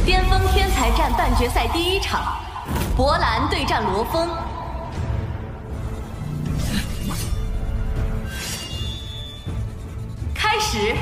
巅峰天才战半决赛第1场，博兰对战罗峰。开始。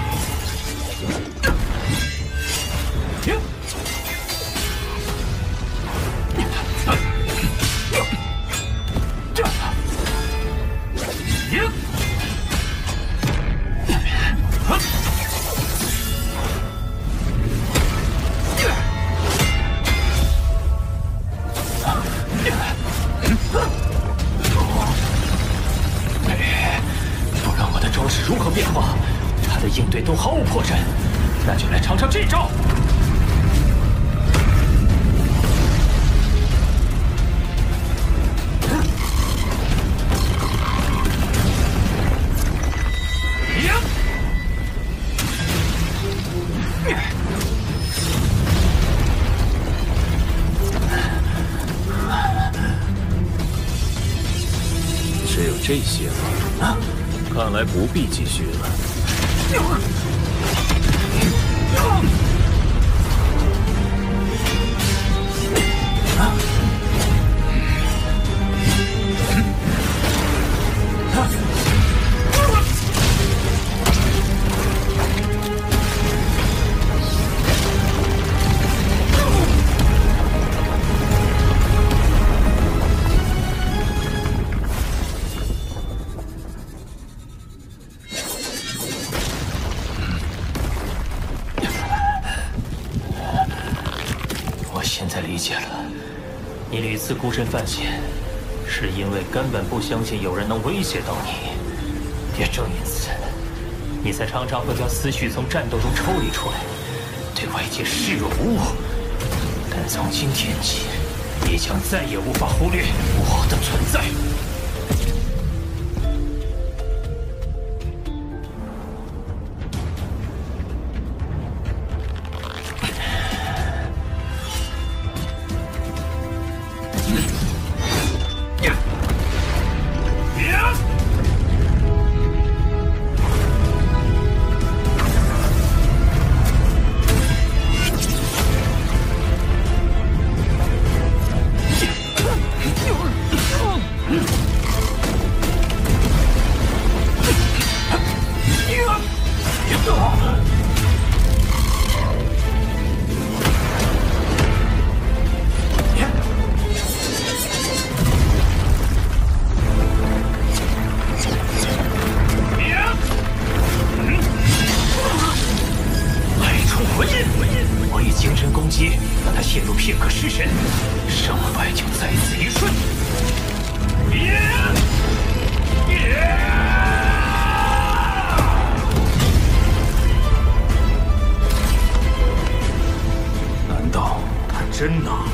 不论我的招式如何变化，他的应对都毫无破绽，那就来尝尝这招。只有这些了，看来不必继续了。现在理解了，你屡次孤身犯险，是因为根本不相信有人能威胁到你。也正因此，你才常常会将思绪从战斗中抽离出来，对外界视若无物。但从今天起，你将再也无法忽略我的存在。让他陷入片刻失神，胜败就在此一瞬。难道他真能？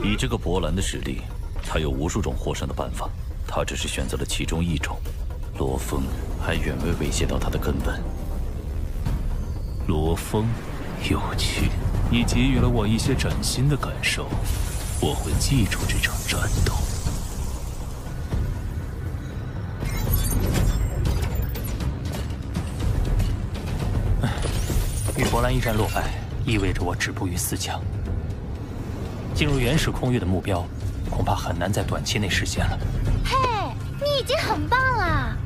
以这个博兰的实力，他有无数种获胜的办法，他只是选择了其中一种。罗峰还远未威胁到他的根本。罗峰，有趣，你给予了我一些崭新的感受，我会记住这场战斗。与博兰一战落败，意味着我止步于4强。进入原始空域的目标，恐怕很难在短期内实现了。嘿，你已经很棒了。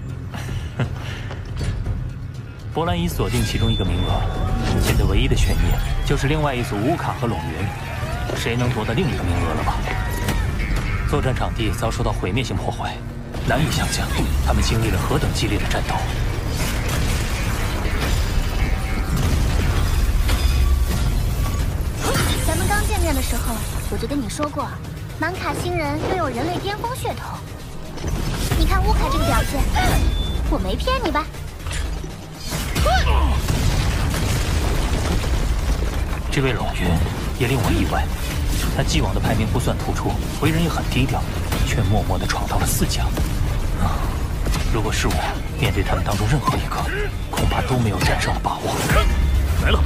博兰已锁定其中一个名额，现在唯一的悬念就是另外一组乌卡和陇云，谁能夺得另一个名额了吧？作战场地遭受到毁灭性破坏，难以想象他们经历了何等激烈的战斗。咱们刚见面的时候，我就跟你说过，芒卡星人拥有人类巅峰血统。你看乌卡这个表现，我没骗你吧？这位陇云也令我意外，他既往的排名不算突出，为人也很低调，却默默地闯到了4强。如果是我，面对他们当中任何一个，恐怕都没有战胜的把握。来了。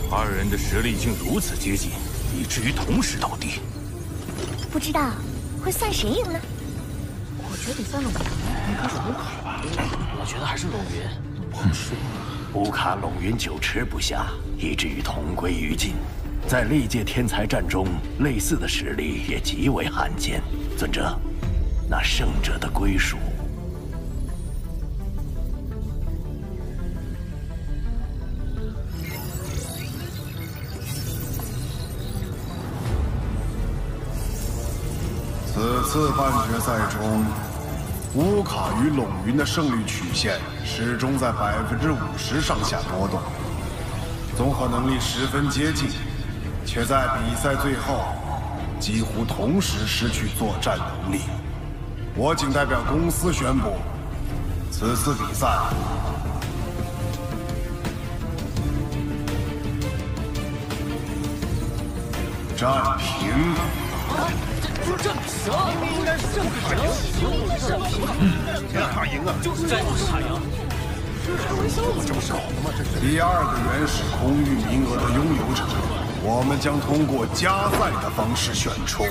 2人的实力竟如此接近，以至于同时倒地。不知道会算谁赢呢？我觉得得算龙云，应该是乌卡吧？我觉得还是龙云，不好说。乌卡龙云久持不下，以至于同归于尽。在历届天才战中，类似的实力也极为罕见。尊者，那胜者的归属。此次半决赛中，乌卡与陇云的胜率曲线始终在50%上下波动，综合能力十分接近，却在比赛最后几乎同时失去作战能力。我谨代表公司宣布，此次比赛战平。正蛇应该是正卡赢，正卡赢啊，就是在卡赢。这么搞的吗？这是第2个原始空域名额的拥有者，我们将通过加赛的方式选出。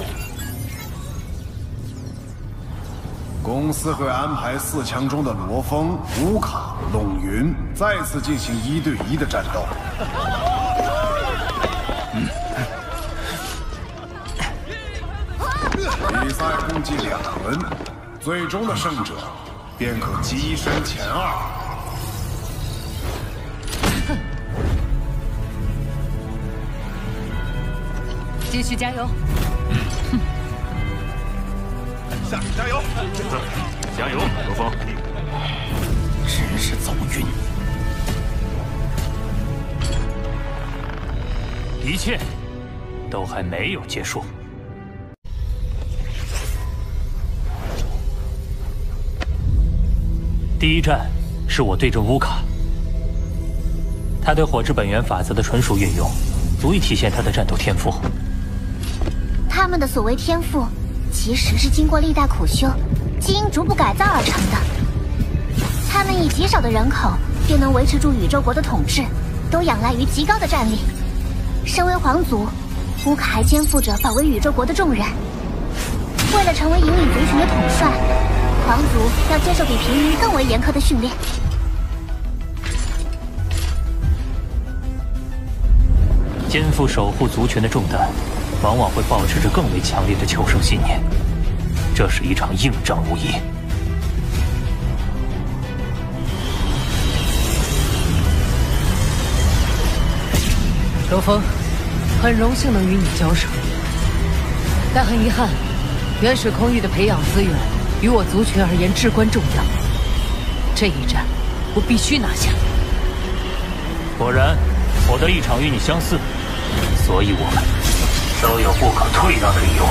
公司会安排4强中的罗峰、乌卡、陇云再次进行1对1的战斗。比赛共计2轮，最终的胜者便可跻身前2。继续加油！下去加油！加油，罗峰！真是走运。一切都还没有结束。第1战是我对阵乌卡，他对火之本源法则的纯熟运用，足以体现他的战斗天赋。他们的所谓天赋，其实是经过历代苦修、基因逐步改造而成的。他们以极少的人口便能维持住宇宙国的统治，都仰赖于极高的战力。身为皇族，乌卡还肩负着保卫宇宙国的重任。为了成为引领族群的统帅，皇族要接受比平民更为严苛的训练。肩负守护族群的重担，往往会保持着更为强烈的求生信念。这是一场硬仗无疑。罗峰，很荣幸能与你交手，但很遗憾，原始空域的培养资源于我族群而言至关重要。这一战，我必须拿下。果然，我的立场与你相似，所以我们都有不可退让的理由。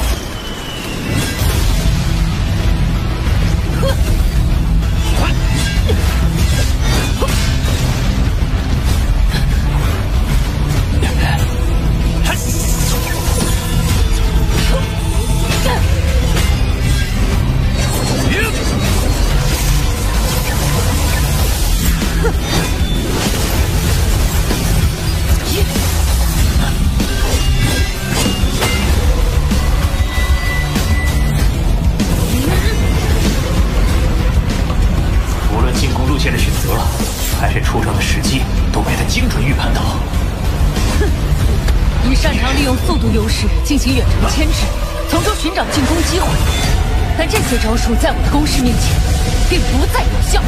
还是出招的时机都被他精准预判到。哼，你擅长利用速度优势进行远程牵制，从中寻找进攻机会，但这些招数在我的攻势面前并不再有效。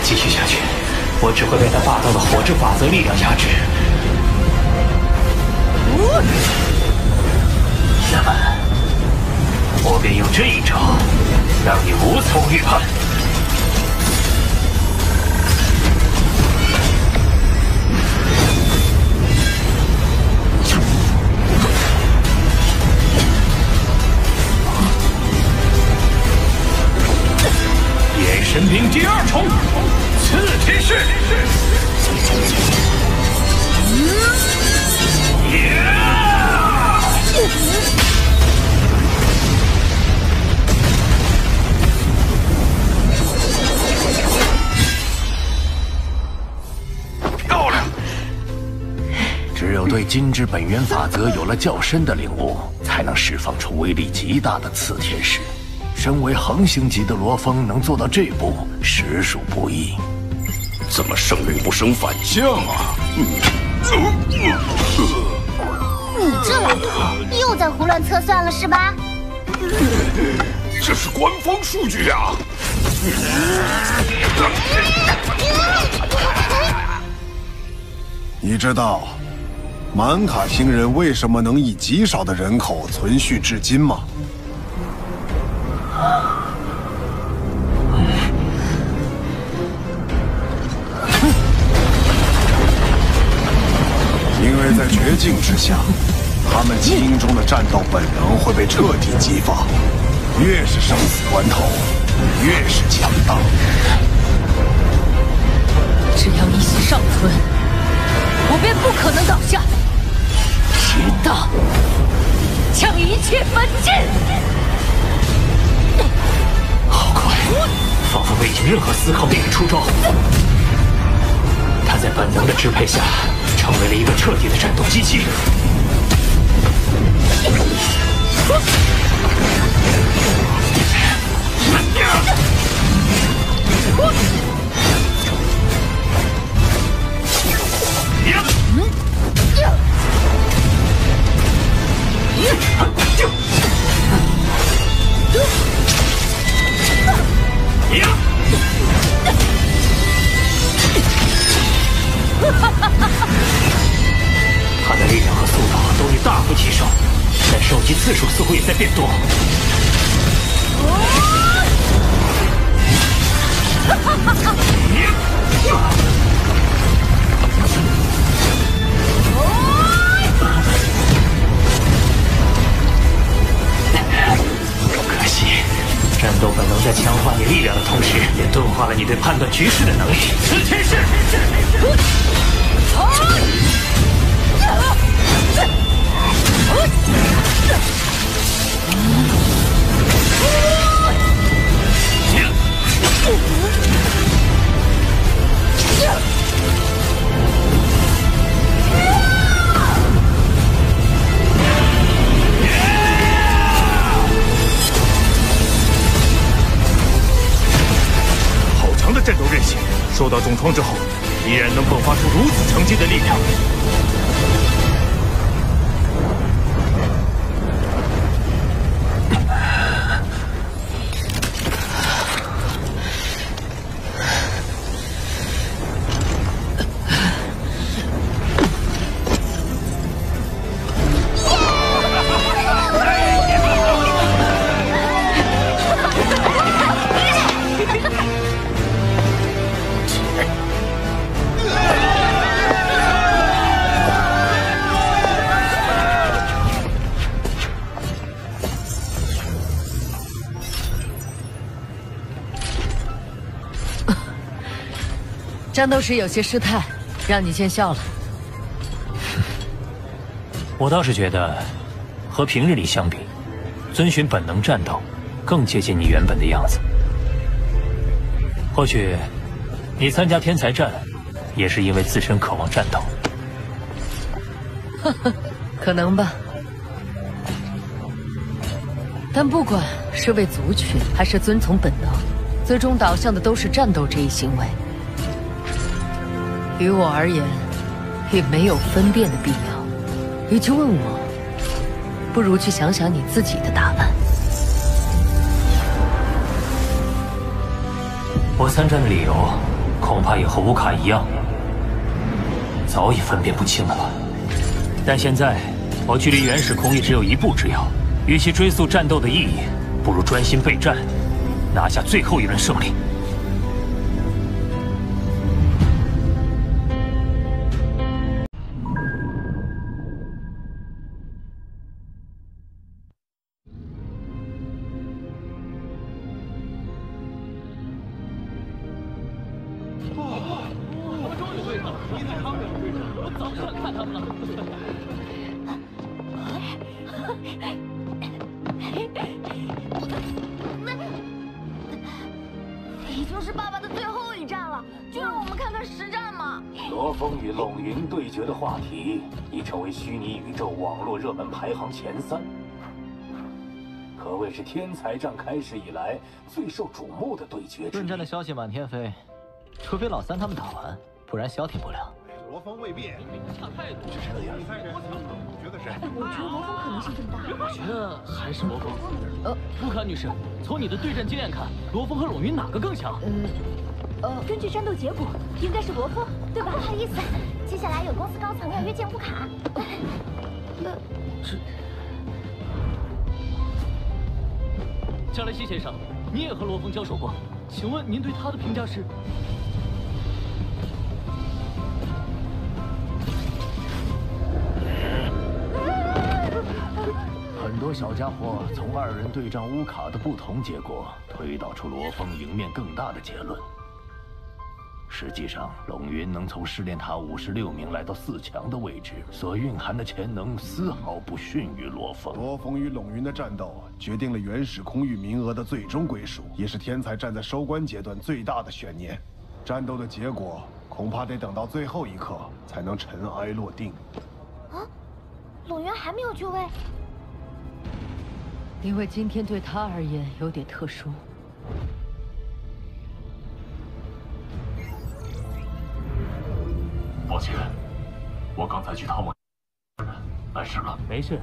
继续下去，我只会被他霸道的火之法则力量压制。那么，我便用这一招，让你无从预判。夜神兵第二重，刺天式。漂亮！只有对金之本源法则有了较深的领悟，才能释放出威力极大的刺天式。身为恒星级的罗峰，能做到这步，实属不易。怎么生灵不生反将啊？你这老头又在胡乱测算了是吧？这是官方数据啊！你知道满卡星人为什么能以极少的人口存续至今吗？因为在绝境之下，他们基因中的战斗本能会被彻底激发，越是生死关头，越是强大。只要一息尚存，我便不可能倒下，直到将一切焚尽。好快，仿佛未经任何思考便已出招。他在本能的支配下，成为了一个彻底的战斗机器。他的力量和速度都已大幅提升，但受击次数似乎也在变多。可惜，战斗本能在强化你力量的同时，也钝化了你对判断局势的能力。此天是。好强的战斗韧性，受到重创之后，依然能迸发出如此强劲的力量。战斗时有些失态，让你见笑了。我倒是觉得，和平日里相比，遵循本能战斗更接近你原本的样子。或许，你参加天才战，也是因为自身渴望战斗。呵呵，可能吧。但不管是为族群，还是遵从本能，最终导向的都是战斗这一行为。于我而言，也没有分辨的必要。与其问我，不如去想想你自己的答案。我参战的理由，恐怕也和乌卡一样，早已分辨不清了吧？但现在我距离原始空域只有一步之遥，与其追溯战斗的意义，不如专心备战，拿下最后一轮胜利。 已经是爸爸的最后一战了，就让我们看看实战嘛！罗峰与龙云对决的话题已成为虚拟宇宙网络热门排行前3，可谓是天才战开始以来最受瞩目的对决之一。论战的消息满天飞，除非老三他们打完，不然消停不了。罗峰未必差太多，是这样。觉得谁？我觉得罗峰可能性更大。我觉得还是罗峰。布卡女士，从你的对战经验看，罗峰和龙云哪个更强？根据战斗结果，应该是罗峰，对吧？不好意思，接下来有公司高层要约见乌卡。加雷西先生，你也和罗峰交手过，请问您对他的评价是？ 很多小家伙从2人对战乌卡的不同结果，推导出罗峰赢面更大的结论。实际上，龙云能从试炼塔56名来到4强的位置，所蕴含的潜能丝毫不逊于罗峰。罗峰与龙云的战斗决定了原始空域名额的最终归属，也是天才战在收官阶段最大的悬念。战斗的结果恐怕得等到最后一刻才能尘埃落定。啊，龙云还没有就位。 因为今天对他而言有点特殊。抱歉，我刚才去探望，碍事了。没事，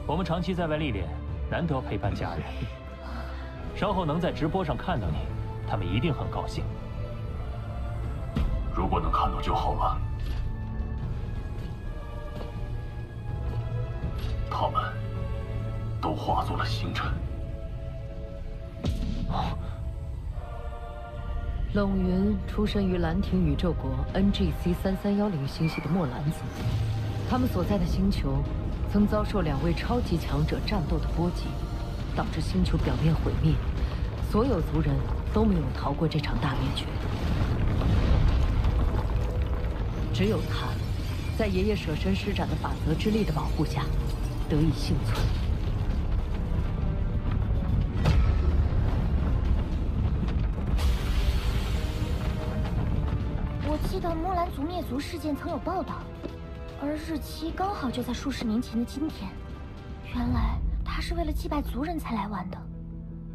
我们长期在外历练，难得陪伴家人。稍后能在直播上看到你，他们一定很高兴。如果能看到就好了。他们。 都化作了星辰。冷云出生于蓝亭宇宙国 NGC3310星系的墨兰族，他们所在的星球曾遭受2位超级强者战斗的波及，导致星球表面毁灭，所有族人都没有逃过这场大灭绝。只有他，在爷爷舍身施展的法则之力的保护下，得以幸存。 记得墨兰族灭族事件曾有报道，而日期刚好就在数十年前的今天。原来他是为了祭拜族人才来玩的。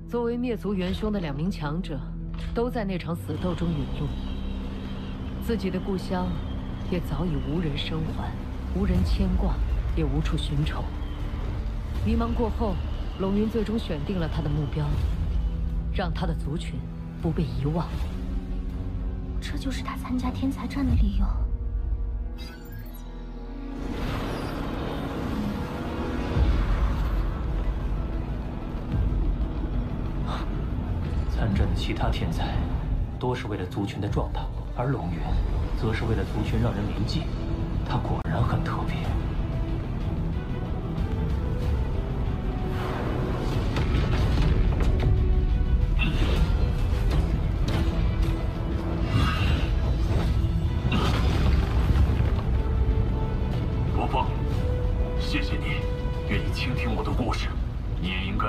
作为灭族元凶的2名强者，都在那场死斗中陨落。自己的故乡也早已无人生还，无人牵挂，也无处寻仇。迷茫过后，龙云最终选定了他的目标，让他的族群不被遗忘。 这就是他参加天才战的理由。参战的其他天才，多是为了族群的壮大，而龙云，则是为了族群让人铭记。他果然很特别。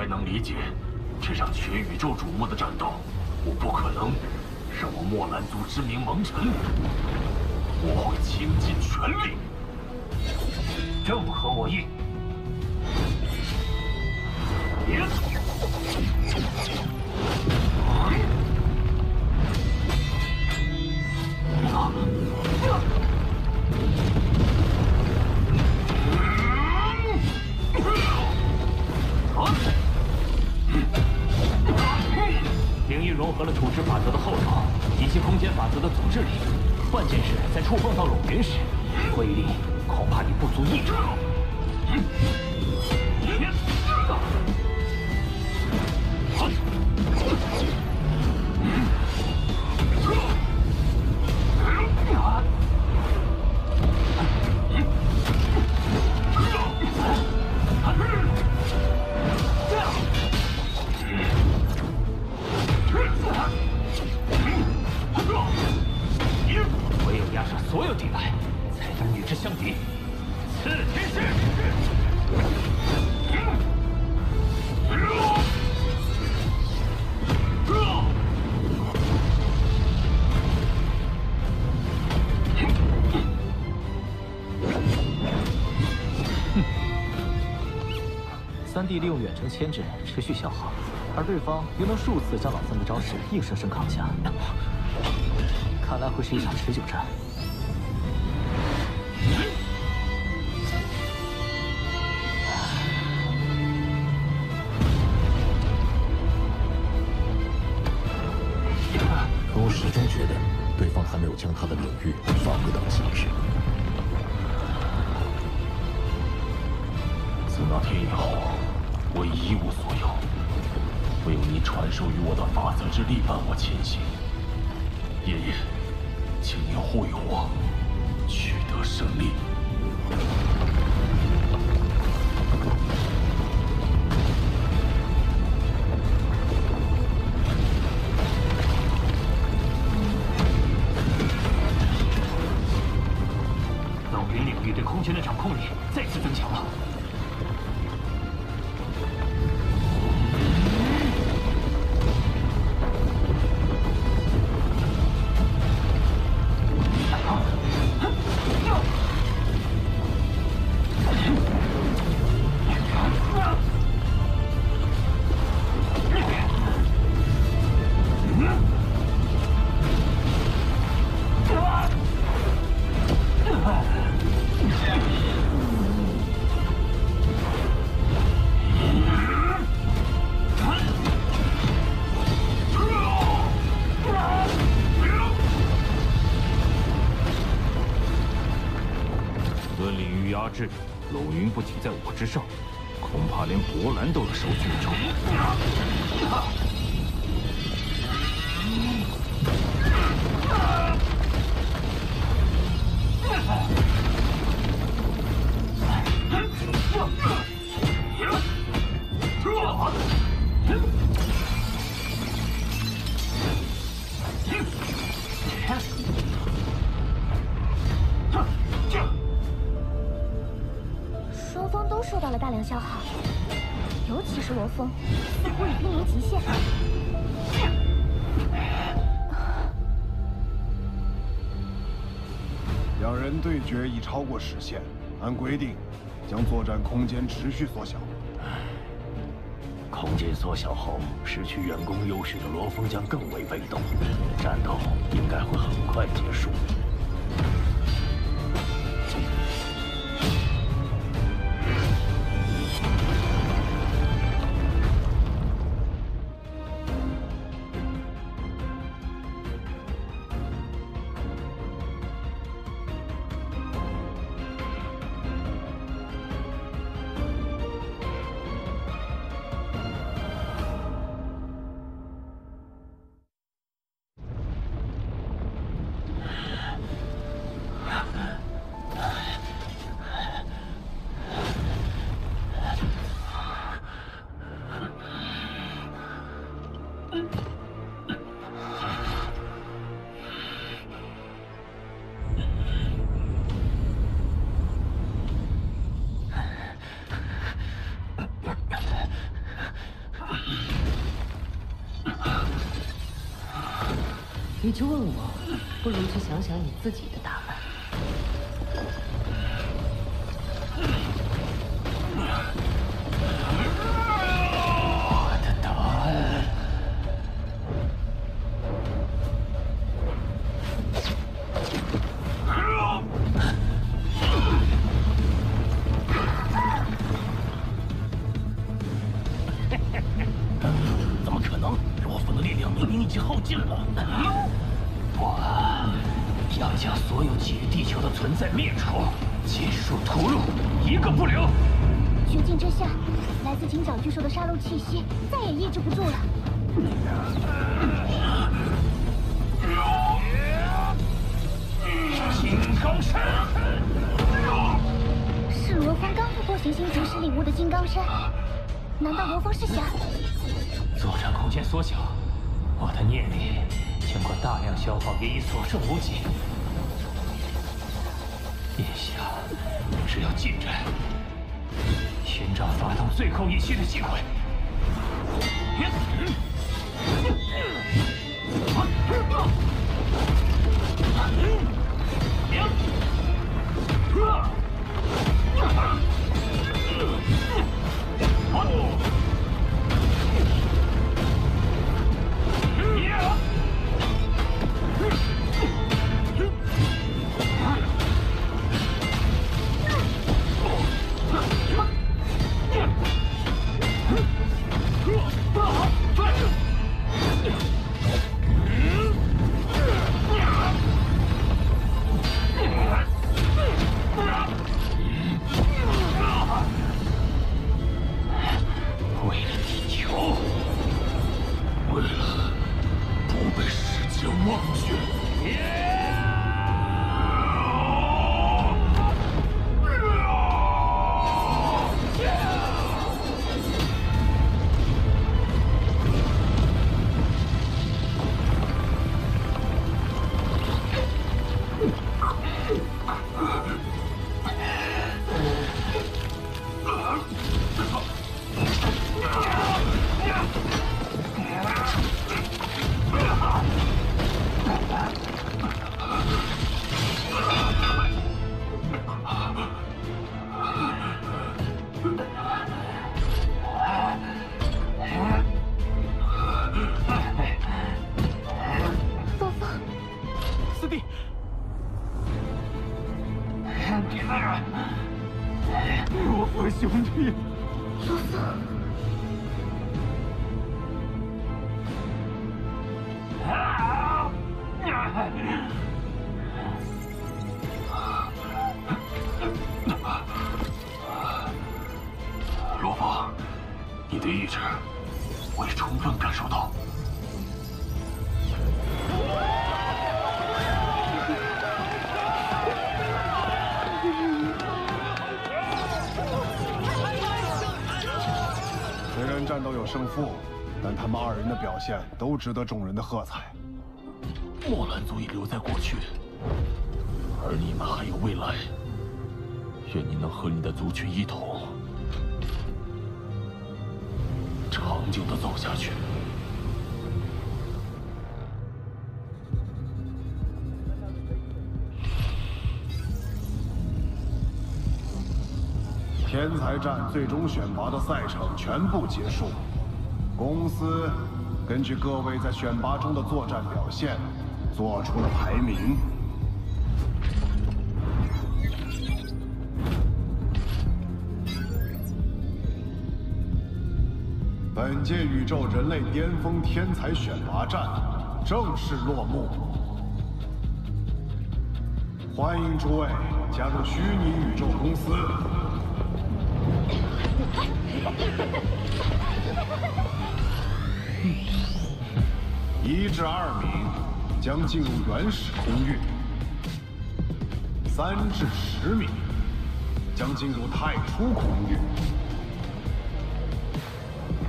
能理解，这场全宇宙瞩目的战斗，我不可能让我墨兰族之名蒙尘。我会倾尽全力。正合我意。领域融合了处置法则的后头，以及空间法则的总质。触碰到龙云时，威力恐怕已不足1成。唯有压杀所有地脉，才能与之相敌。刺天式！3D 利用远程牵制持续消耗，而对方又能数次将老三的招式硬生生扛下，看来会是一场持久战。可我始终觉得，对方还没有将他的领域发挥到极致。自那天以后，我已一无所有，唯有你传授于我的法则之力伴我前行。爷爷，请您护佑我，取得胜利。冷云领域对空间的掌控力再次增强了。论领域压制，龙云不仅在我之上，恐怕连博兰都有手举中。双方都受到了大量消耗，尤其是罗峰，似乎已濒临极限。两人对决已超过时限，按规定，将作战空间持续缩小。空间缩小后，失去远攻优势的罗峰将更为被动，战斗应该会很快结束。与其问我，不如去想想你自己的答案。我的答案。怎么可能？罗峰的力量明明已经耗尽了。我要将所存在灭除，尽数屠戮，一个不留。绝境之下，来自金角巨兽的杀戮气息再也抑制不住了。金刚身。 是罗峰刚突破行星及时领悟的金刚身，难道罗峰是想？作战空间缩小，我的念力经过大量消耗也已所剩无几。眼下只有近战，寻找发动最后一击的机会。罗峰，你的意志我已充分感受到。虽然战斗有胜负，但他们二人的表现都值得众人的喝彩。墨兰族已留在过去，而你们还有未来。愿你能和你的族群一同，长久地走下去。天才战最终选拔的赛程全部结束，公司根据各位在选拔中的作战表现，做出了排名。本届宇宙人类巅峰天才选拔战正式落幕，欢迎诸位加入虚拟宇宙公司。1至2名将进入原始空域，3至10名将进入太初空域。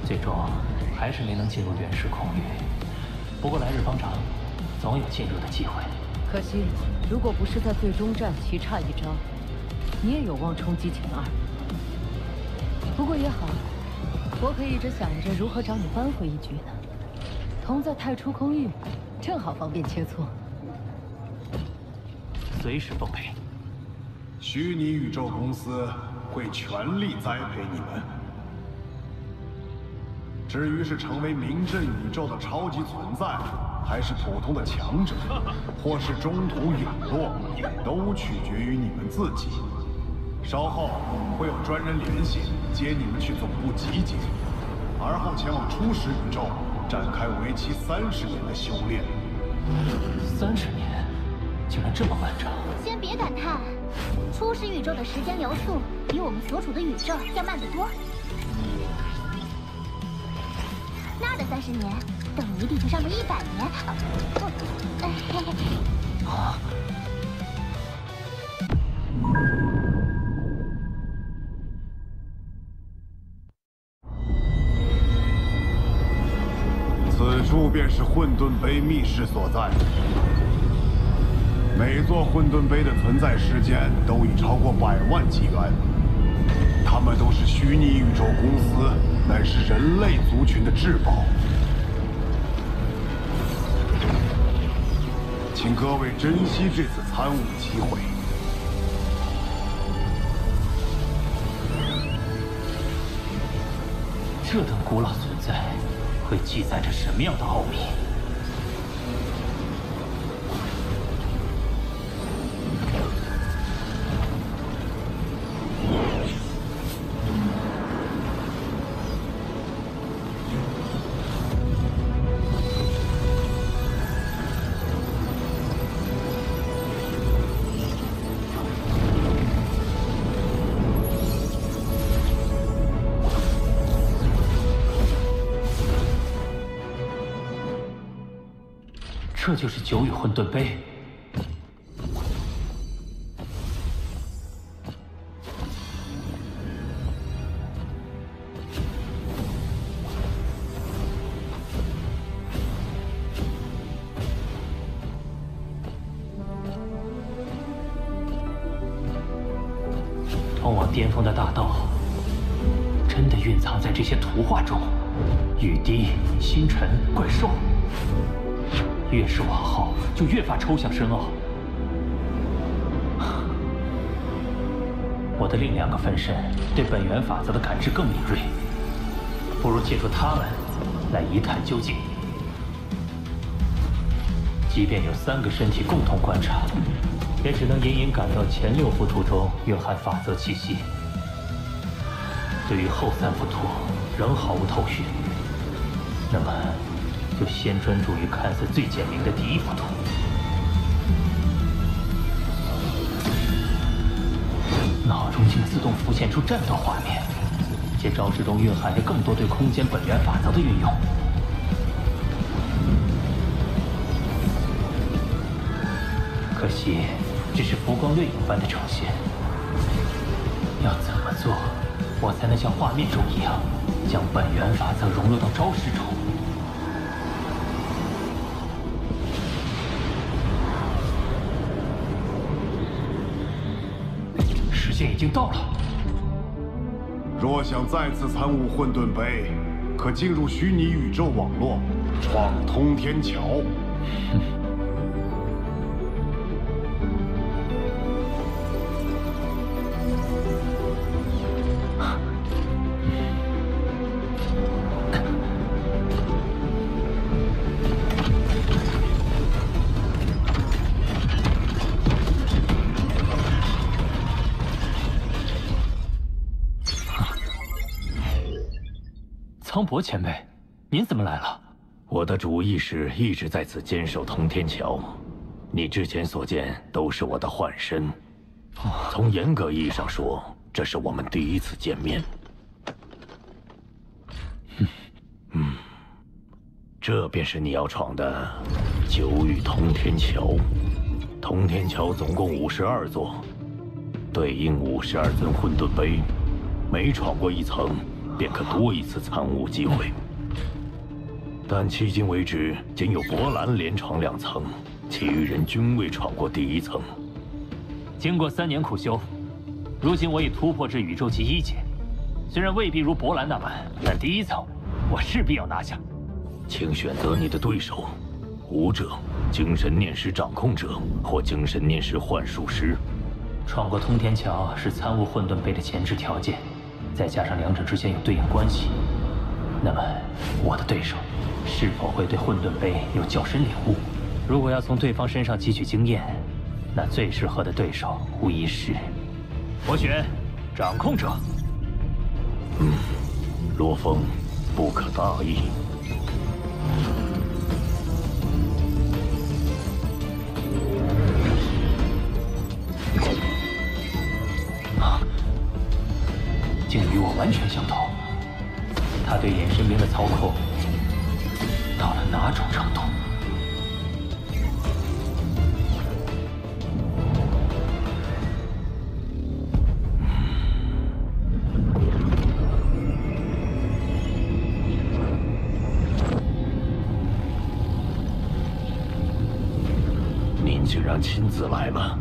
最终还是没能进入原始空域，不过来日方长，总有进入的机会。可惜，如果不是在最终战棋差一招，你也有望冲击前2。不过也好，我可一直想着如何找你扳回一局呢。同在太初空域，正好方便切磋。随时奉陪。虚拟宇宙公司会全力栽培你们。至于是成为名震宇宙的超级存在，还是普通的强者，或是中途陨落，都取决于你们自己。稍后会有专人联系接你们去总部集结，而后前往初始宇宙展开为期30年的修炼。30年？竟然这么漫长。先别感叹，初始宇宙的时间流速比我们所处的宇宙要慢得多。那的30年等于地球上的100年。啊！此处便是混沌杯密室所在。每座混沌杯的存在时间都已超过100万纪元，它们都是虚拟宇宙公司，乃是人类族群的至宝。请各位珍惜这次参悟机会。这等古老存在，会记载着什么样的奥秘？这就是九羽混沌杯。通往巅峰的大道，真的蕴藏在这些图画中。雨滴、星辰、怪兽。越是往后，就越发抽象深奥。我的另2个分身对本源法则的感知更敏锐，不如借助他们来一探究竟。即便有3个身体共同观察，也只能隐隐感到前6幅图中蕴含法则气息。对于后3幅图仍毫无头绪，那么就先专注于看似最简明的第1幅图。脑中竟自动浮现出战斗画面，且招式中蕴含着更多对空间本源法则的运用。可惜，只是浮光掠影般的呈现。要怎么做，我才能像画面中一样，将本源法则融入到招式中？时间已经到了。若想再次参悟混沌杯，可进入虚拟宇宙网络，闯通天桥。苍伯前辈，您怎么来了？我的主意是一直在此坚守通天桥，你之前所见都是我的幻身。从严格意义上说，这是我们第1次见面。这便是你要闯的九羽通天桥。通天桥总共52座，对应52尊混沌杯，每闯过1层，便可多1次参悟机会。但迄今为止，仅有博兰连闯2层，其余人均未闯过第1层。经过3年苦修，如今我已突破至宇宙级1阶。虽然未必如博兰那般，但第1层我势必要拿下。请选择你的对手：武者、精神念师掌控者或精神念师幻术师。闯过通天桥是参悟混沌杯的前置条件，再加上2者之间有对应关系，那么我的对手是否会对混沌杯有较深领悟？如果要从对方身上汲取经验，那最适合的对手无疑是……我选掌控者。罗峰，不可大意。竟与我完全相同。他对衍神兵的操控到了哪种程度？您竟然亲自来了！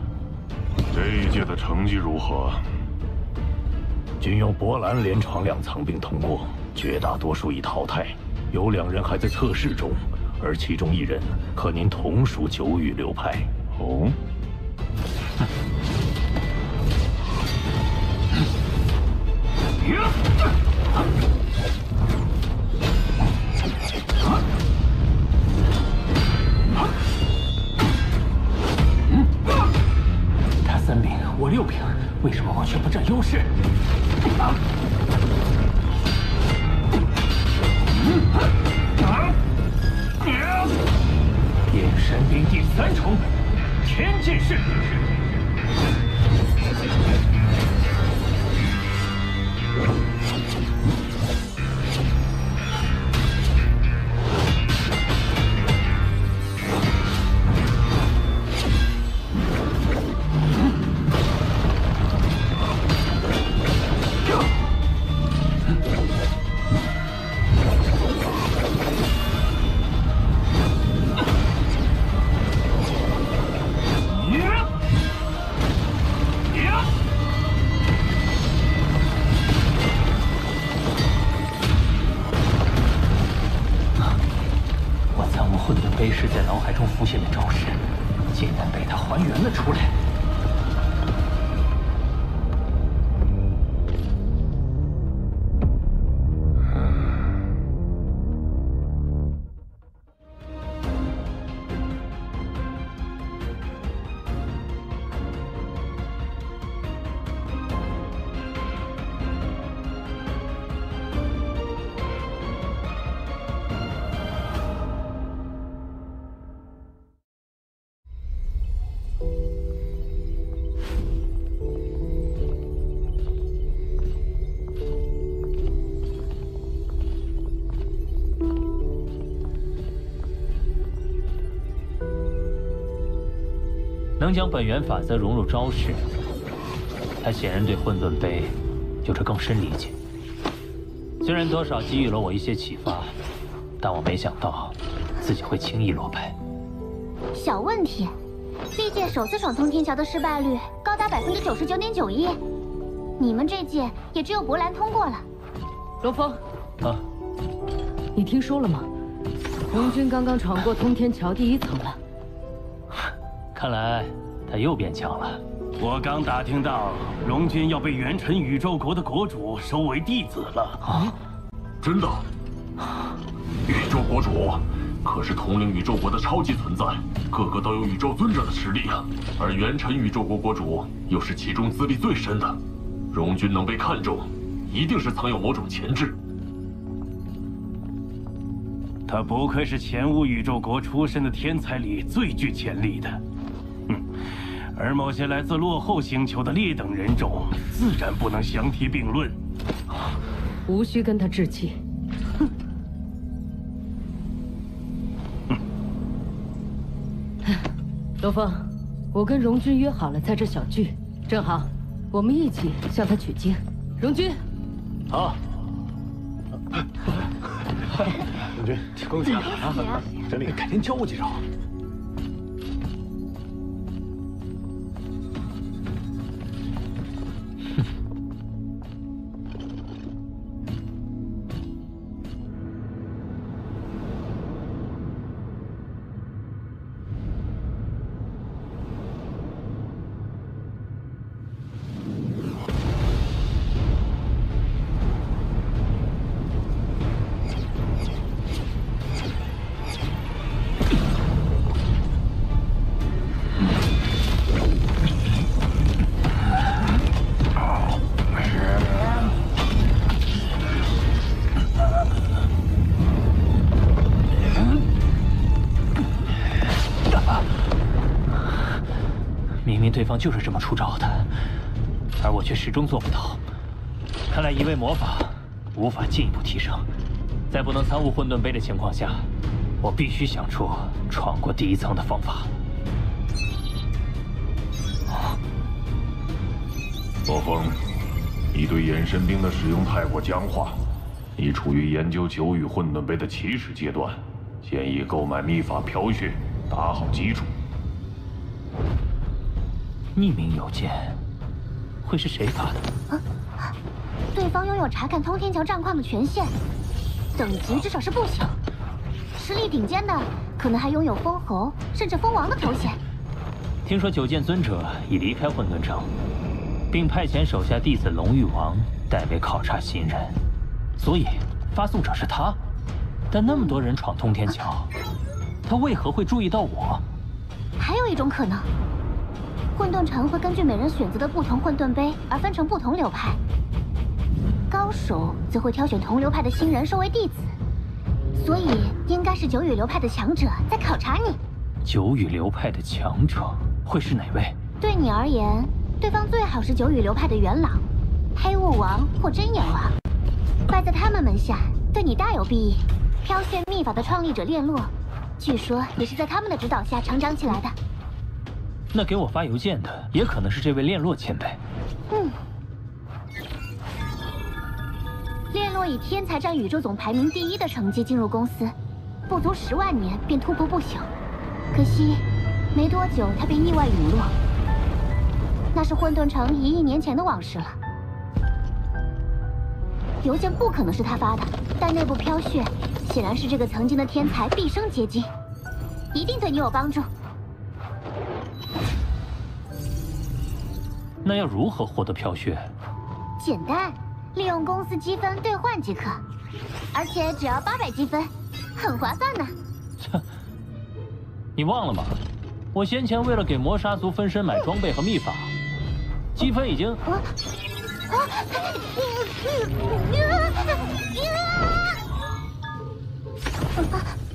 这一届的成绩如何？仅有博兰连闯2层并通过，绝大多数已淘汰，有2人还在测试中，而其中1人和您同属九羽流派。哦。他3兵，我6兵，为什么我却不占优势？衍神兵第3重，天剑式。飞逝在脑海中浮现的招式，竟然被他还原了出来。能将本源法则融入招式，他显然对混沌杯有着更深理解。虽然多少给予了我一些启发，但我没想到自己会轻易落败。小问题，历届首次闯通天桥的失败率高达99.91%，你们这届也只有博兰通过了。罗峰，啊，你听说了吗？荣军刚刚闯过通天桥第1层了。看来他又变强了。我刚打听到，荣军要被元辰宇宙国的国主收为弟子了。啊，真的？宇宙国主可是统领宇宙国的超级存在，个个都有宇宙尊者的实力啊。而元辰宇宙国国主又是其中资历最深的，荣军能被看中，一定是藏有某种潜质。他不愧是前无宇宙国出身的天才里最具潜力的。而某些来自落后星球的劣等人种，自然不能相提并论。无需跟他置气。哼。罗峰，我跟荣军约好了在这小聚，正好，我们一起向他取经。荣军，好。荣军，恭喜啊！真厉害，改天教我几招。对方就是这么出招的，而我却始终做不到。看来一味魔法无法进一步提升，在不能参悟混沌杯的情况下，我必须想出闯过第一层的方法。罗峰，你对衍神兵的使用太过僵化，你处于研究九羽混沌杯的起始阶段，建议购买秘法飘血，打好基础。匿名邮件，会是谁发的？对方拥有查看通天桥战况的权限，等级至少是不小，实力顶尖的可能还拥有封侯甚至封王的头衔。听说九剑尊者已离开混沌城，并派遣手下弟子龙玉王代为考察新人，所以发送者是他。但那么多人闯通天桥，他为何会注意到我？还有一种可能，混沌城会根据每人选择的不同混沌杯而分成不同流派，高手则会挑选同流派的新人收为弟子，所以应该是九羽流派的强者在考察你。九羽流派的强者会是哪位？对你而言，对方最好是九羽流派的元老、黑雾王或针眼王，拜在他们门下对你大有裨益。飘血秘法的创立者炼洛，据说也是在他们的指导下成长起来的。那给我发邮件的也可能是这位炼洛前辈。炼洛以天才战宇宙总排名第1的成绩进入公司，不足10万年便突破不朽。可惜，没多久他便意外陨落。那是混沌城1亿年前的往事了。邮件不可能是他发的，但内部飘血显然是这个曾经的天才毕生结晶，一定对你有帮助。那要如何获得飘血？简单，利用公司积分兑换即可，而且只要800积分，很划算呢。切，你忘了吗？我先前为了给魔杀族分身买装备和秘法，积分已经……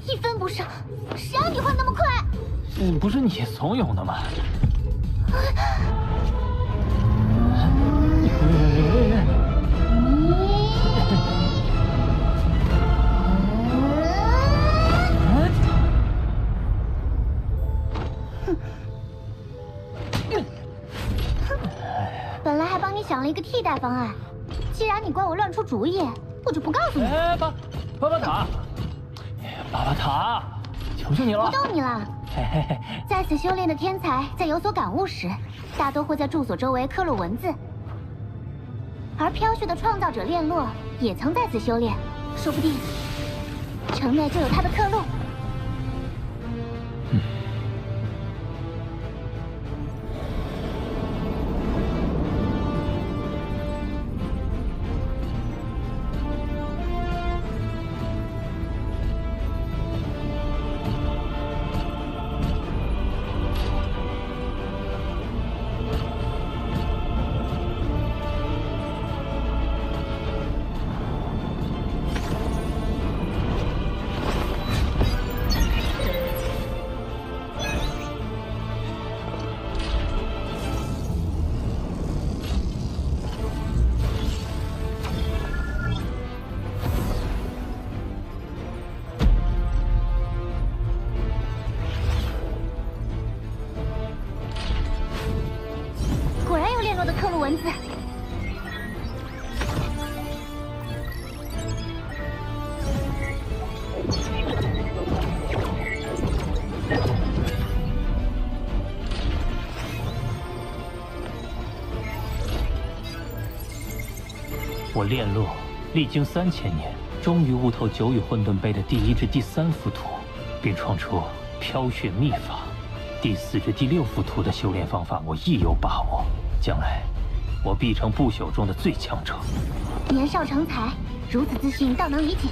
一分不剩，谁让你换那么快？不是你怂恿的吗？本来还帮你想了一个替代方案，既然你怪我乱出主意，我就不告诉你。巴巴塔，求求你了！不逗你了。在此修炼的天才，在有所感悟时，大多会在住所周围刻录文字。而飘血的创造者炼洛也曾在此修炼，说不定城内就有他的刻录。文字。我炼洛历经3000年，终于悟透九羽混沌杯的第1至第3幅图，并创出飘血秘法。第4至第6幅图的修炼方法，我亦有把握。将来，我必成不朽中的最强者。年少成才，如此自信，倒能理解。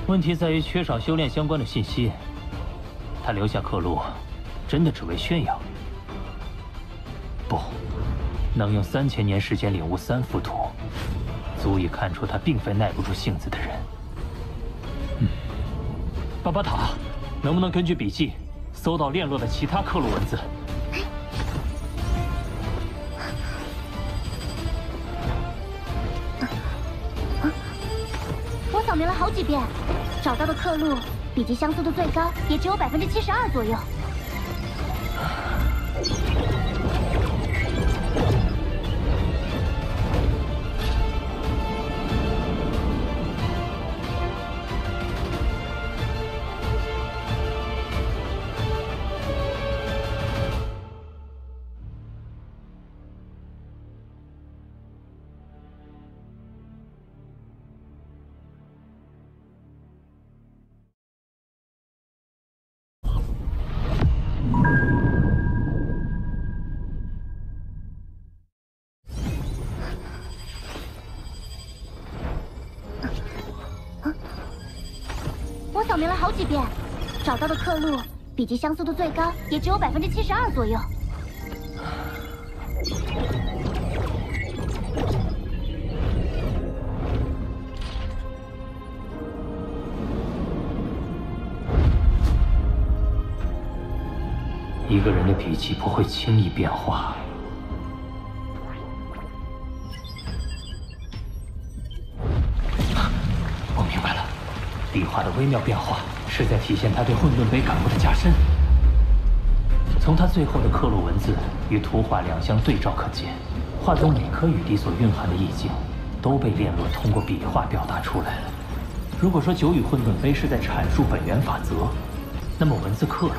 问题在于缺少修炼相关的信息。他留下刻录，真的只为炫耀？不，能用3000年时间领悟3幅图，足以看出他并非耐不住性子的人。巴巴塔，能不能根据笔记搜到炼洛的其他刻录文字？扫描了好几遍，找到的刻录笔记像素度最高也只有72%左右。扫描了好几遍，找到的刻录笔记像素度最高也只有72%左右。一个人的笔记不会轻易变化。我明白了。 笔画的微妙变化是在体现他对混沌杯感悟的加深。从他最后的刻录文字与图画两相对照可见，画中每颗雨滴所蕴含的意境，都被炼洛通过笔画表达出来了。如果说九羽混沌杯是在阐述本源法则，那么文字刻录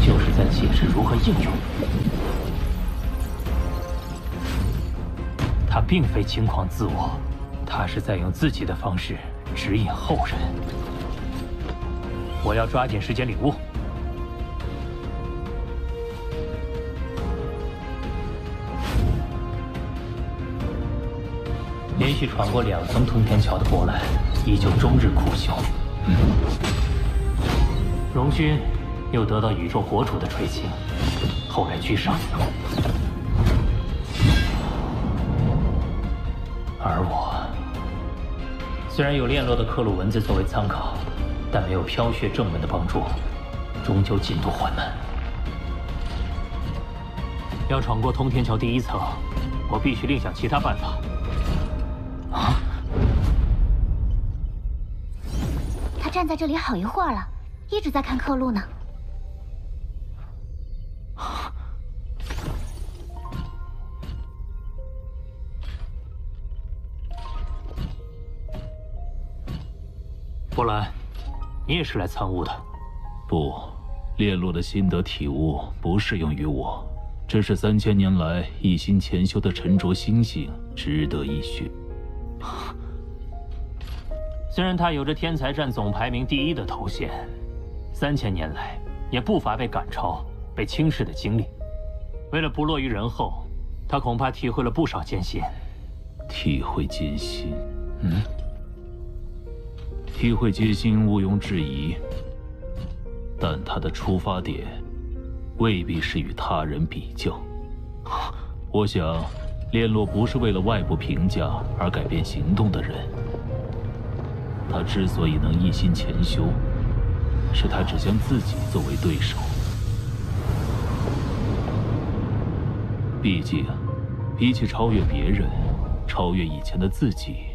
就是在解释如何应用。他并非轻狂自我，他是在用自己的方式 指引后人。我要抓紧时间领悟。连续闯过2层通天桥的波澜，依旧终日苦修。荣勋又得到宇宙国主的垂青，后来居上。而我 虽然有炼洛的刻录文字作为参考，但没有飘雪正文的帮助，终究进度缓慢。要闯过通天桥第1层，我必须另想其他办法。啊！他站在这里好一会儿了，一直在看刻录呢。波兰，你也是来参悟的？不，炼洛的心得体悟不适用于我，这是3000年来一心潜修的沉着心性，值得一学。虽然他有着天才战总排名第1的头衔，3000年来也不乏被赶超、被轻视的经历。为了不落于人后，他恐怕体会了不少艰辛。体会艰辛，体会艰辛毋庸置疑，但他的出发点未必是与他人比较。我想，炼洛不是为了外部评价而改变行动的人。他之所以能一心潜修，是他只将自己作为对手。毕竟，比起超越别人，超越以前的自己，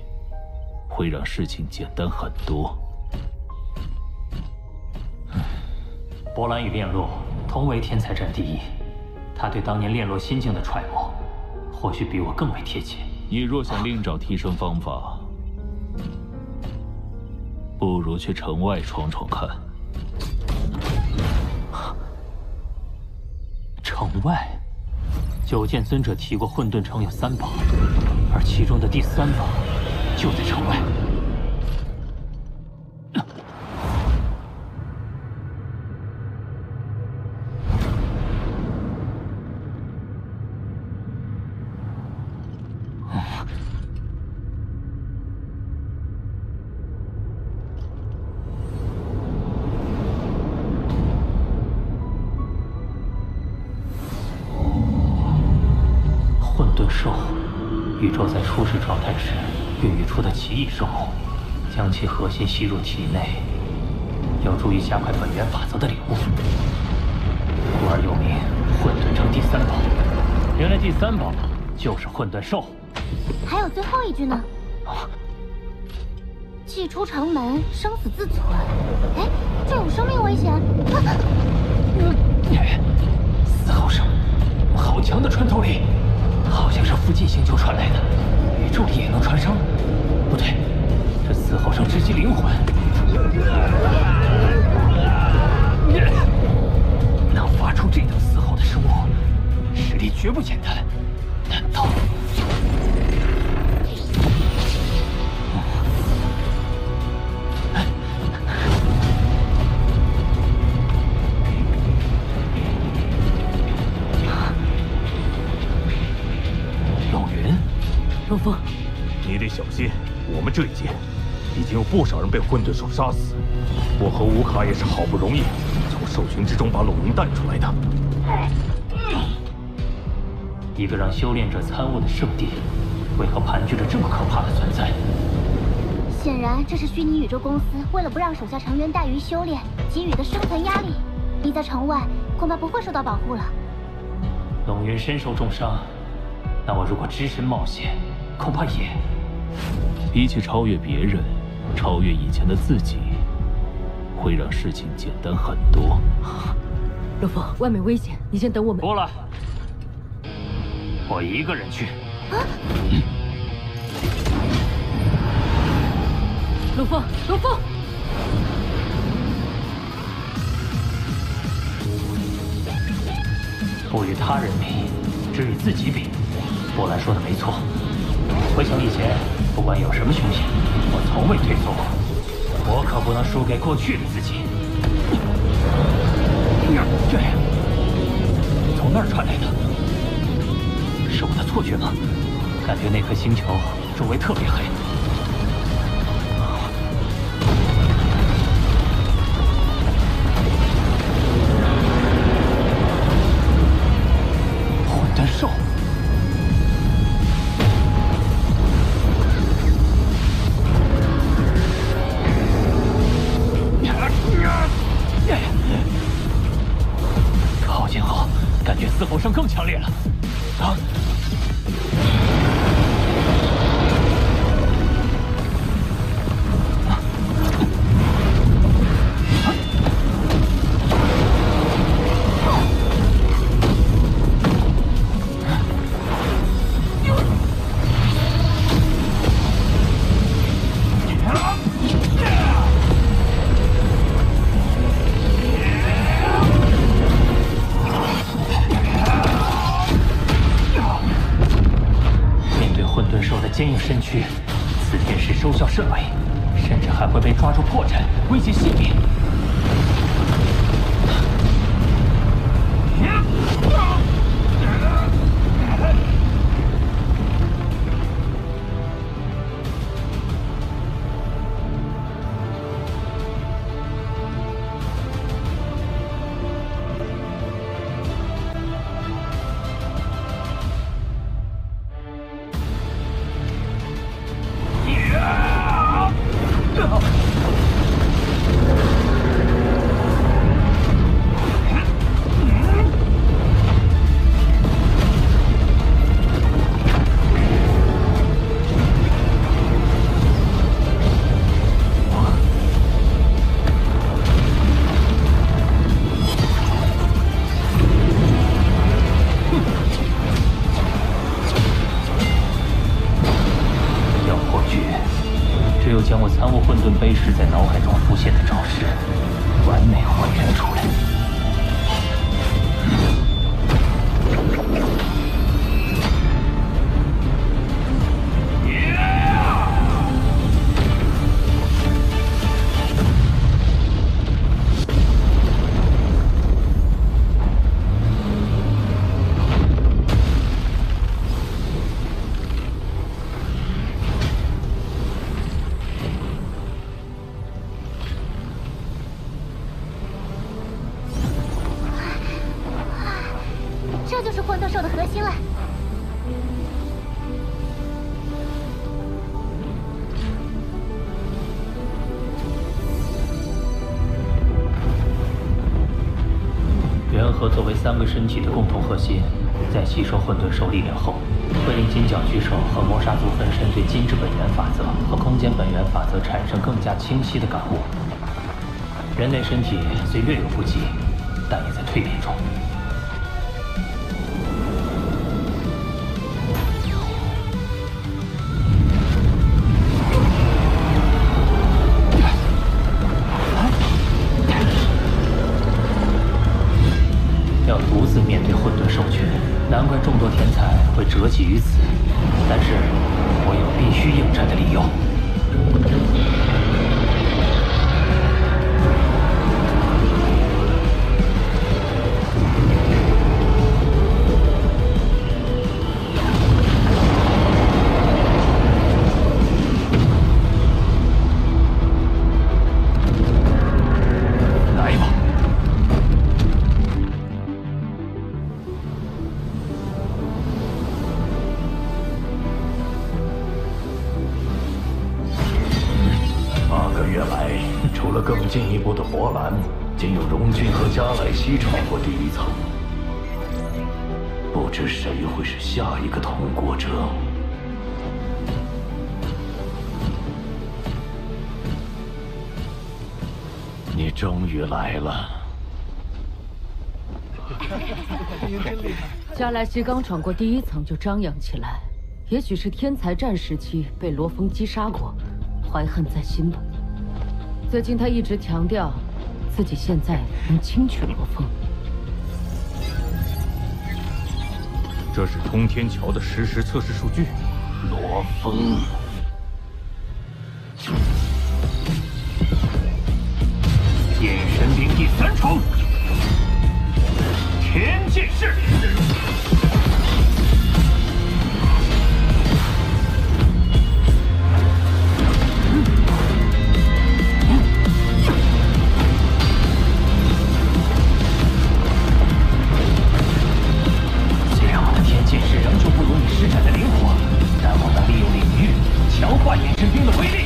会让事情简单很多。波兰与炼洛同为天才战第1，他对当年炼洛心境的揣摩，或许比我更为贴切。你若想另找提升方法，不如去城外闯闯看。城外，九剑尊者提过混沌城有3宝，而其中的第3宝就在城外。宇宙在初始状态时孕育出的奇异生物，将其核心吸入体内，有助于加快本源法则的领悟，故而又名混沌城第3宝。原来第3宝就是混沌兽。还有最后一句呢。祭出城门，生死自存。哎，这有生命危险！嘶吼声，好强的穿透力，好像是附近星球传来的，宇宙里也能传声。不对，这嘶吼声直击灵魂。能发出这等嘶吼的生物，实力绝不简单。难道？老云，龙峰，你得小心，我们这一届已经有不少人被混沌兽杀死。我和乌卡也是好不容易从兽群之中把龙云带出来的。一个让修炼者参悟的圣地，为何盘踞着这么可怕的存在？显然，这是虚拟宇宙公司为了不让手下成员怠于修炼，给予的生存压力。你在城外，恐怕不会受到保护了。龙云身受重伤，那我如果只身冒险，恐怕也……比起超越别人，超越以前的自己，会让事情简单很多。龙峰，外面危险，你先等我们。不了，我一个人去。龙峰，龙峰！不与他人比，只与自己比。波兰说的没错，回想以前，不管有什么凶险，我从未退缩过。我可不能输给过去的自己。这从那儿传来的，是我的错觉吗？感觉那颗星球周围特别黑。混沌兽。靠近后，感觉嘶吼声更强烈了。啊！坚硬身躯，此天使收效甚微，甚至还会被抓住破绽，威胁性命。将我参悟混沌碑时在脑海中浮现的招式完美还原出来。这就是混沌兽的核心了。元核作为3个身体的共同核心，在吸收混沌兽力量后，会令金角角巨兽和魔杀族分身对金之本源法则和空间本源法则产生更加清晰的感悟。人类身体虽略有不及，但也在蜕变中。要独自面对混沌兽群，难怪众多天才会折戟于此。但是，我有必须应战的理由。进一步的博兰，仅有荣俊和加莱西闯过第一层，不知谁会是下一个通过者。你终于来了。加莱西刚闯过第一层就张扬起来，也许是天才战时期被罗峰击杀过，怀恨在心吧。最近他一直强调自己现在能轻取罗峰。这是通天桥的实时测试数据。罗峰，夜神兵第3重，天剑式。施展的灵活，但我能利用领域强化眼神兵的威力。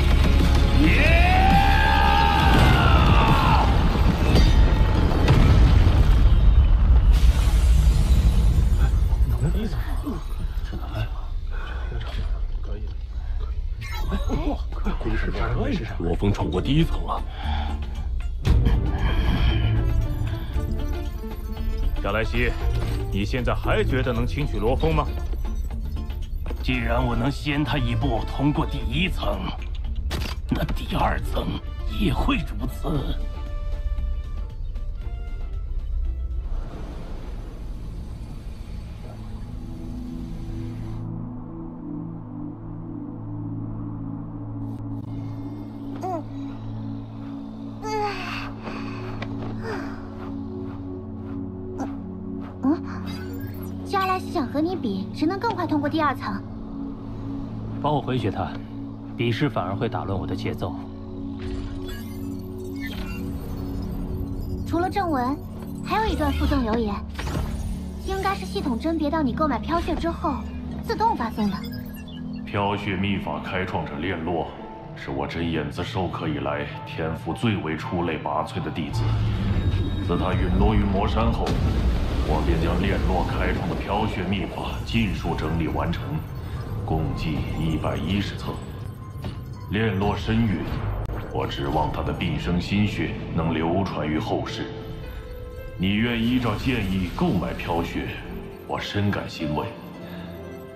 罗峰闯过第一层了。加莱西，你现在还觉得能轻取罗峰吗？既然我能先他一步通过第一层，那第2层也会如此。加莱西想和你比，谁能更快通过第2层？帮我回绝他，比试反而会打乱我的节奏。除了正文，还有一段附赠留言，应该是系统甄别到你购买飘血之后自动发送的。飘血秘法开创者炼洛，是我真眼子授课以来天赋最为出类拔萃的弟子。自他陨落于魔山后，我便将炼洛开创的飘血秘法尽数整理完成。共计110册，炼洛深蕴，我指望他的毕生心血能流传于后世。你愿依照建议购买飘血，我深感欣慰。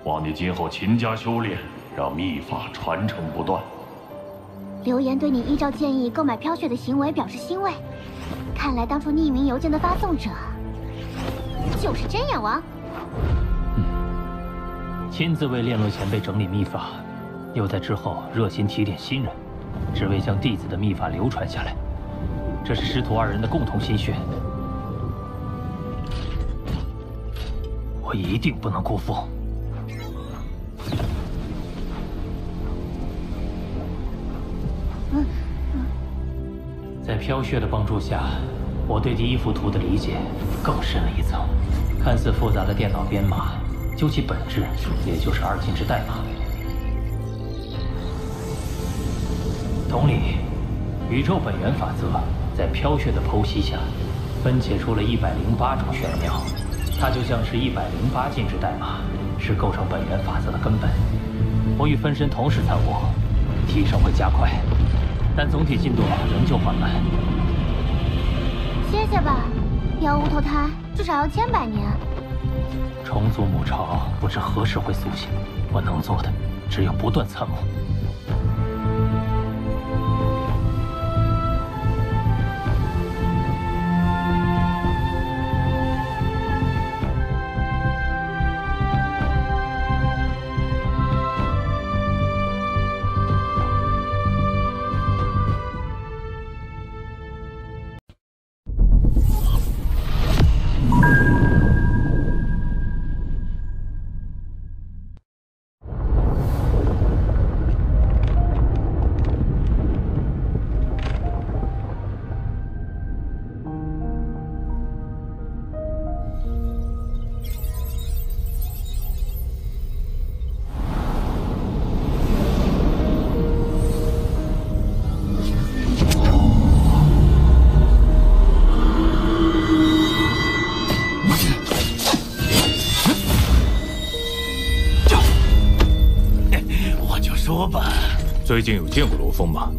望你今后勤加修炼，让秘法传承不断。留言对你依照建议购买飘血的行为表示欣慰，看来当初匿名邮件的发送者就是真眼王。亲自为炼洛前辈整理秘法，又在之后热心提点新人，只为将弟子的秘法流传下来。这是师徒2人的共同心血，我一定不能辜负。在飘血的帮助下，我对第1幅图的理解更深了一层。看似复杂的电脑编码，究其本质，也就是2进制代码。同理，宇宙本源法则在飘血的剖析下，分解出了108种玄妙，它就像是108进制代码，是构成本源法则的根本。我与分身同时参悟，提升会加快，但总体进度仍旧缓慢。歇歇吧，要无头胎至少要千百年。重组母巢不知何时会苏醒，我能做的只有不断参悟。最近有见过罗峰吗？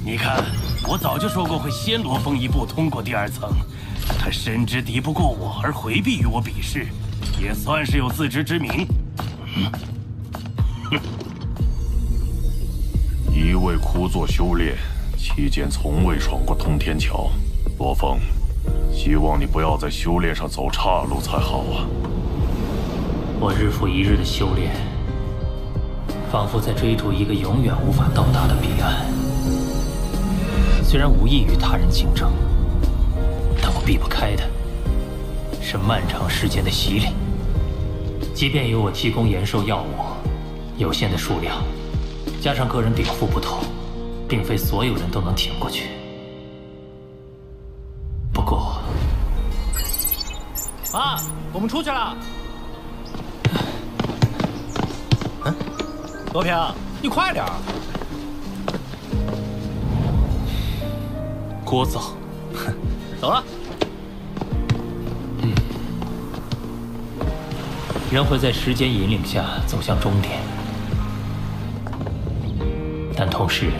你看，我早就说过会先罗峰一步通过第2层，他深知敌不过我而回避与我比试，也算是有自知之明。一味枯坐修炼，期间从未闯过通天桥。罗峰，希望你不要在修炼上走岔路才好啊！我日复一日的修炼，仿佛在追逐一个永远无法到达的彼岸。虽然无意与他人竞争，但我避不开的是漫长时间的洗礼。即便有我提供延寿药物，有限的数量，加上个人禀赋不同，并非所有人都能挺过去。不过，妈，我们出去了。罗平，你快点儿！聒噪，哼，走了。人会在时间引领下走向终点，但同时，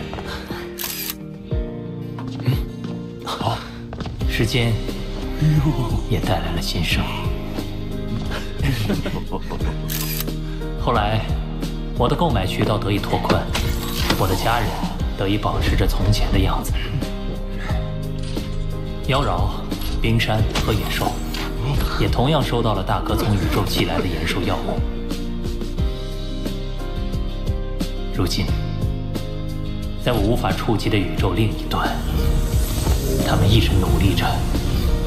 时间也带来了新生。后来，我的购买渠道得以拓宽，我的家人得以保持着从前的样子。妖娆、冰山和野兽也同样收到了大哥从宇宙寄来的延寿药物。如今，在我无法触及的宇宙另一端，他们一直努力着，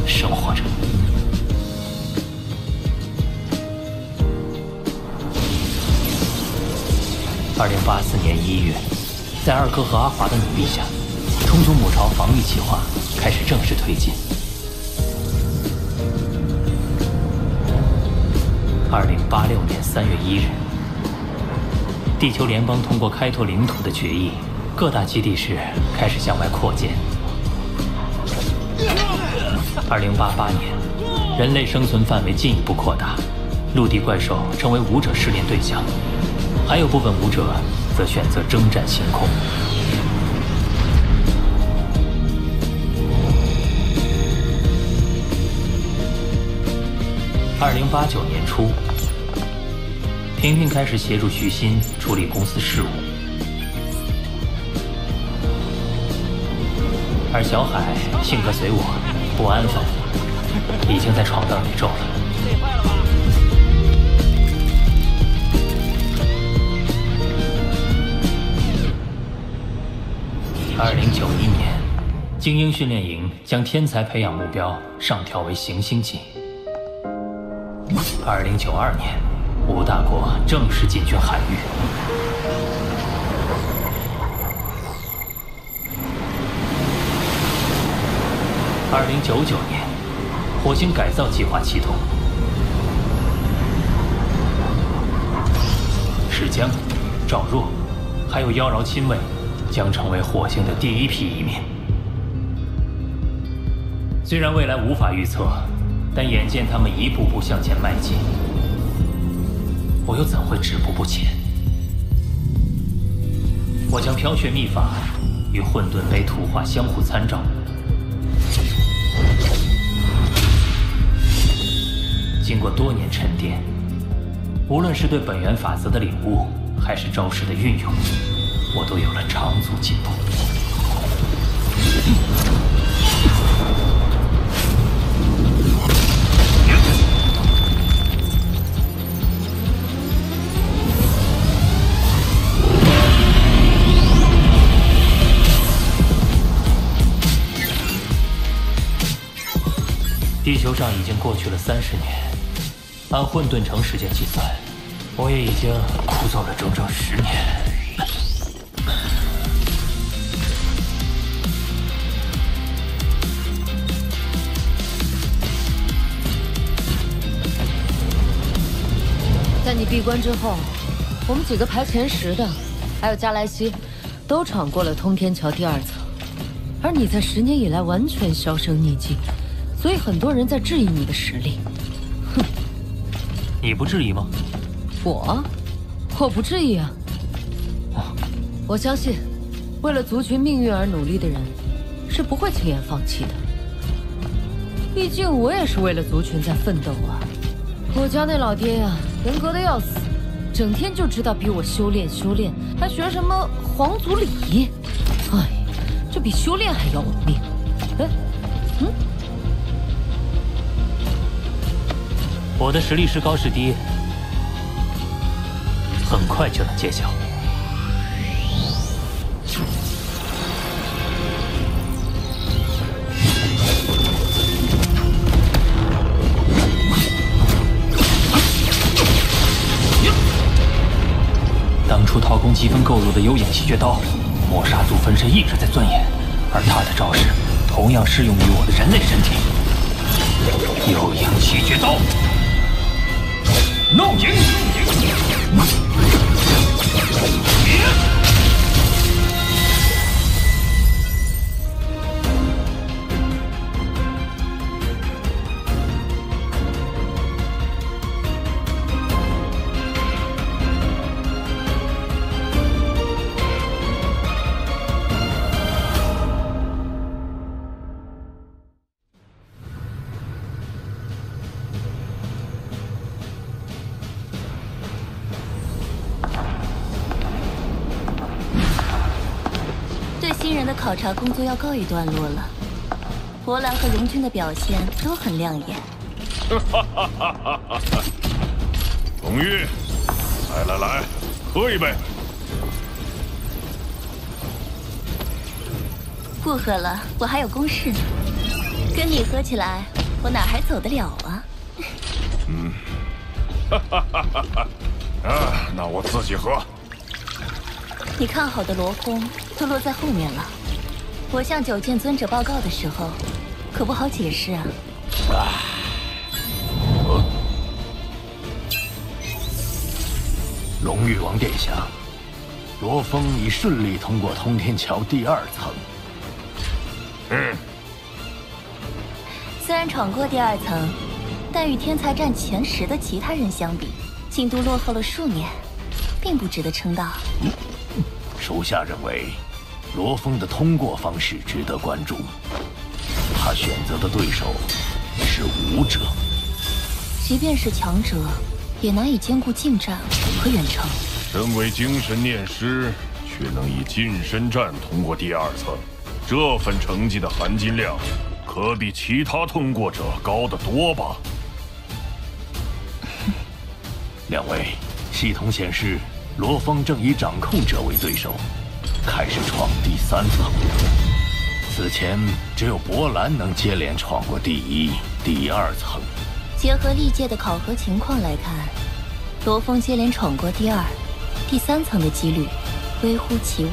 生活着。2084年1月，在二哥和阿华的努力下，重组母巢防御计划开始正式推进。2086年3月1日，地球联邦通过开拓领土的决议，各大基地市开始向外扩建。2088年，人类生存范围进一步扩大，陆地怪兽成为武者试炼对象，还有部分武者则选择征战星空。2089年初，萍萍开始协助徐新处理公司事务，而小海性格随我，不安分，已经在闯荡宇宙了。2091年，精英训练营将天才培养目标上调为行星级。2092年，吴大国正式进军海域。2099年，火星改造计划启动。石江、赵若，还有妖娆亲卫，将成为火星的第一批移民。虽然未来无法预测，但眼见他们一步步向前迈进，我又怎会止步不前？我将飘雪秘法与混沌杯图画相互参照，经过多年沉淀，无论是对本源法则的领悟，还是招式的运用，我都有了长足进步。地球上已经过去了30年，按混沌城时间计算，我也已经枯燥了整整10年。在你闭关之后，我们几个排前10的，还有加莱西，都闯过了通天桥第2层，而你在10年以来完全销声匿迹。所以很多人在质疑你的实力。哼，你不质疑吗？我不质疑啊。我相信，为了族群命运而努力的人，是不会轻言放弃的。毕竟我也是为了族群在奋斗啊。我家那老爹呀，严格的要死，整天就知道逼我修炼，还学什么皇族礼仪。哎，这比修炼还要我命。哎，我的实力是高是低，很快就能揭晓。当初掏空积分构筑的幽影吸血刀，抹杀族分身一直在钻研，而他的招式同样适用于我的人类身体。幽影吸血刀。怒影！新人的考察工作要告一段落了，博兰和龙君的表现都很亮眼。龙玉，来，喝一杯。不喝了，我还有公事呢。跟你喝起来，我哪还走得了啊？那我自己喝。你看好的罗轰都落在后面了，我向九剑尊者报告的时候，可不好解释啊。龙玉王殿下，罗峰已顺利通过通天桥第2层。虽然闯过第2层，但与天才战前10的其他人相比，进度落后了数年，并不值得称道。属下认为，罗峰的通过方式值得关注。他选择的对手是武者，即便是强者，也难以兼顾近战和远程。身为精神念师，却能以近身战通过第2层，这份成绩的含金量，可比其他通过者高得多吧？两位，系统显示。罗峰正以掌控者为对手，开始闯第3层。此前只有博兰能接连闯过第1、第2层。结合历届的考核情况来看，罗峰接连闯过第2、第3层的几率微乎其微。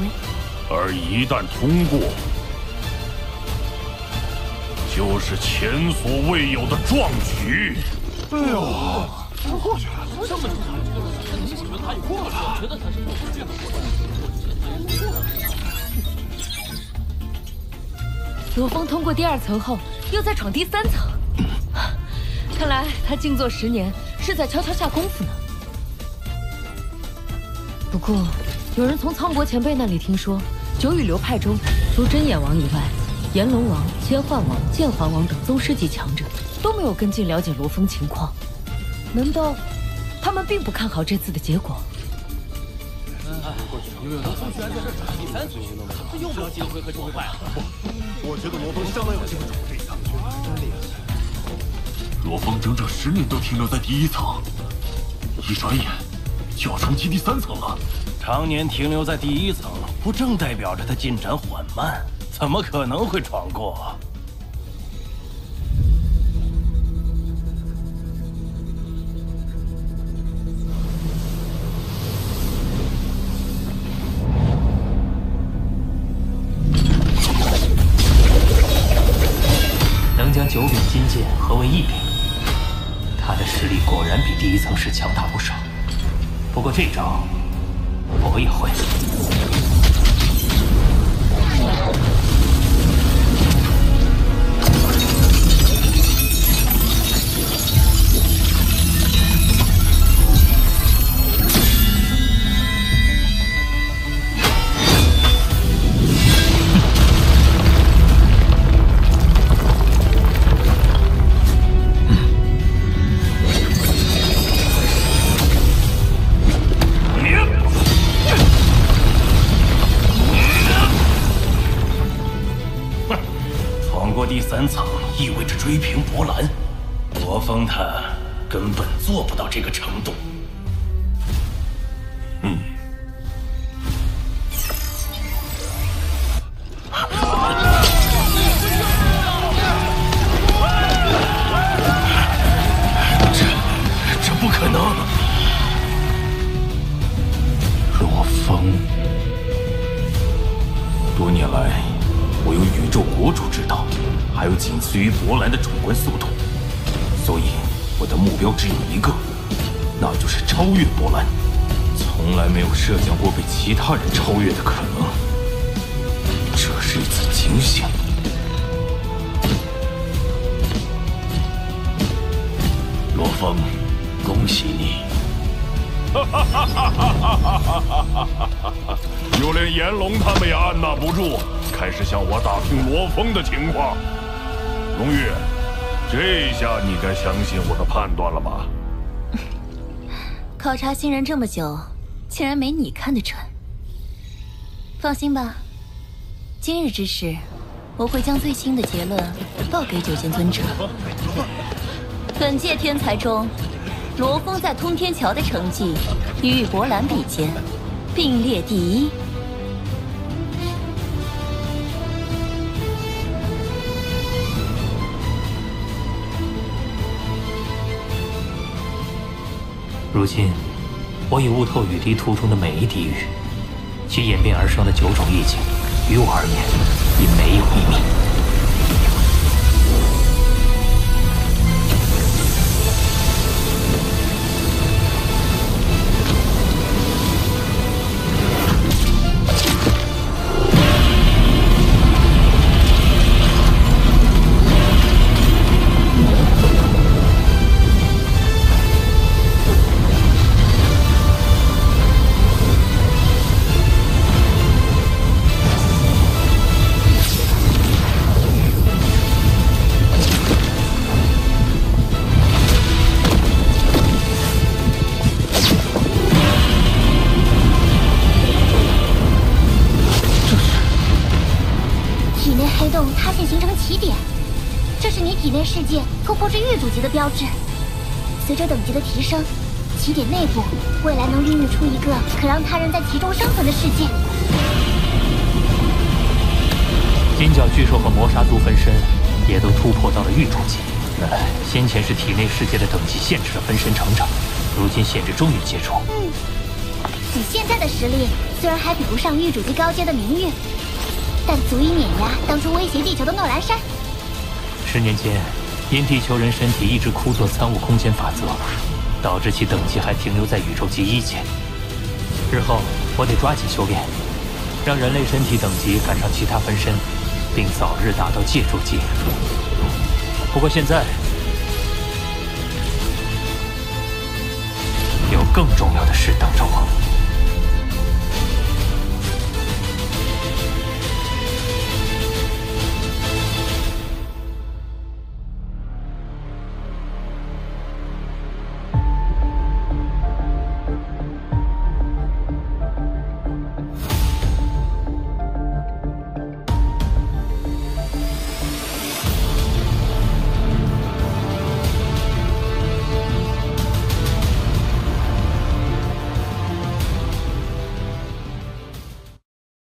而一旦通过，就是前所未有的壮举。哎呦，过去了，这么觉得他是做这个过程。罗峰通过第2层后，又在闯第3层。看来他静坐10年，是在悄悄下功夫呢。不过，有人从苍国前辈那里听说，九羽流派中，除真眼王以外，炎龙王、千幻王、剑环王等宗师级强者都没有跟进了解罗峰情况。难道他们并不看好这次的结果？罗峰居然在这打第3局，他又没有机会和就会败了。我觉得罗峰相当有机会闯这一层，真厉害。罗峰整整10年都停留在第1层，一转眼就要冲击第3层了。常年停留在第1层，不正代表着他进展缓慢？怎么可能会闯过？能将9柄金剑合为1柄，他的实力果然比第1层时强大不少。不过这招我也会。第3层意味着追平博兰，罗峰他根本做不到这个程度。这不可能！罗峰，多年来，我有宇宙国主之道。还有仅次于博兰的主观速度，所以我的目标只有一个，那就是超越博兰。从来没有设想过被其他人超越的可能，这是一次惊喜。罗峰，恭喜你！就连炎龙他们也按捺不住，开始向我打听罗峰的情况。龙玉，这下你该相信我的判断了吧？考察新人这么久，竟然没你看得准。放心吧，今日之事，我会将最新的结论报给九剑尊者。本届天才中，罗峰在通天桥的成绩与博兰比肩，并列第1。如今，我已悟透雨滴图中的每一滴雨，其演变而生的9种意境，于我而言已没有秘密。世界突破至狱主级的标志。随着等级的提升，起点内部未来能孕育出一个可让他人在其中生存的世界。金角巨兽和魔杀族分身也都突破到了狱主级。先前是体内世界的等级限制了分身成长，如今限制终于解除。你现在的实力虽然还比不上狱主级高阶的明玉，但足以碾压当初威胁地球的诺兰山。10年间，因地球人身体一直枯坐参悟空间法则，导致其等级还停留在宇宙级1阶，日后我得抓紧修炼，让人类身体等级赶上其他分身，并早日达到借助级。不过现在有更重要的事等着我。